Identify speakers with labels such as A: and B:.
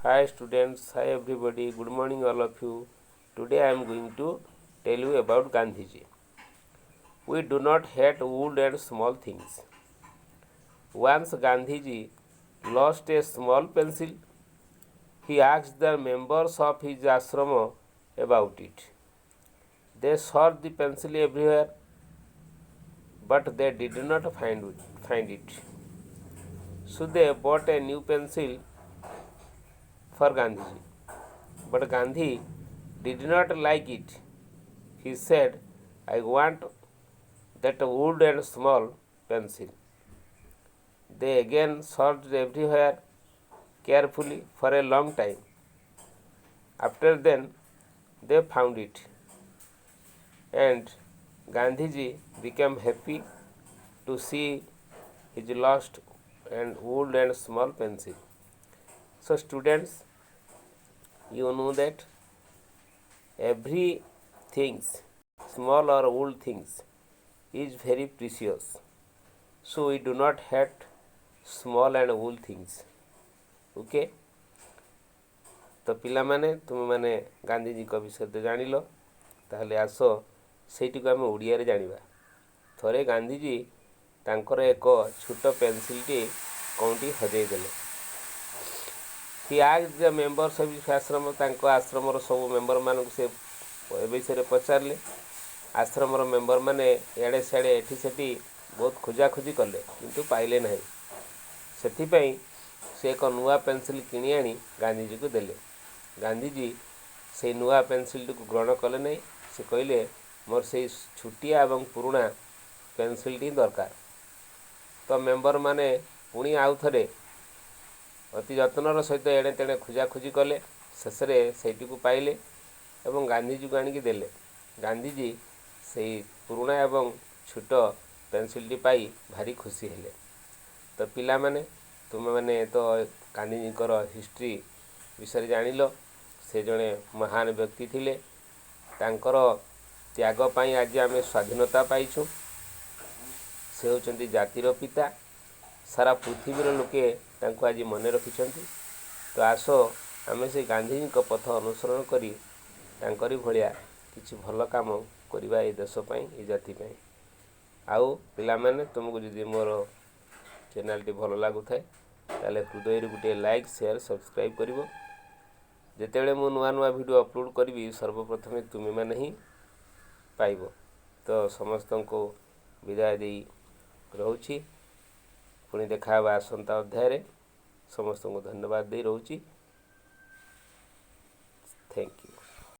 A: Hi students, hi everybody, good morning all of you. Today I am going to tell you about Gandhiji. We do not hate wood and small things. Once Gandhiji lost a small pencil, he asked the members of his ashram about it. They sought the pencil everywhere, but they did not find it. So they bought a new pencil for Gandhiji. But Gandhi did not like it. He said, I want that wood and small pencil. They again searched everywhere carefully for a long time. After then, they found it, and Gandhiji became happy to see his lost and wood and small pencil. So students, you know that every things, small or old things, is very precious. So we do not hate small and old things. Okay? तो पिलामाने तुम माने गांधीजी को विषय जानिल ताहले आस सेठी को आम ओडिया रे जानिबा थरे गांधीजी तांकर एक छोट पेंसिलटी कौंटी हजई देले ही आज द मेंबर्स ऑफ हिज आश्रम तांको आश्रमर सब मेंबर मानक से विषय पचारे आश्रमर मेंबर माने एड़े सियाड़े एठी सेठी बहुत खोजाखोजी कले किंतु पाइले नहीं से एक नुआ पेंसिल किणी आनी गांधीजी को देले गांधीजी से नुआ पेंसिल को ग्रहण कले नहीं से कहले मोर से छुटिया एवं पुराणा पेंसिल टी दरकार तो मेंबर माने पुणी आउ थे अति जत्नर सहित एणे तेणे खोजाखोजी कले शेष से पाइले एवं गांधीजी को आणिक देले गांधीजी से पुराणा एवं छोट पेंसिल टी पाई भारी खुशी हेले तो पिला माने तुम मैंने तो गांधीजी हिस्ट्री विषय जानिल से जड़े महान व्यक्ति थिले तांकर त्याग पाई आज आम स्वाधीनता पाइछुं से होचंती जातिर पिता सारा पृथ्वीर लोके तांको आज मन रखिछंती तो आस आम से गांधीजी को पथ अनुसरण करी तांकरी भलिया किछि भल काम करबा ए देश पई ए जाति पई आउ पिला माने तुमको जदि मोर चैनल भल लगुए ताले हृदय गोटे लाइक शेयर सब्सक्राइब करिवो जेतेबेले मु नुआ नुआ वीडियो अपलोड करी सर्वप्रथमे तुमे माने ही पाइबो तो समस्त को विदाय दे रोची पुणी देखा आसंता अध्याय समस्त को धन्यवाद दे रोची थैंक यू।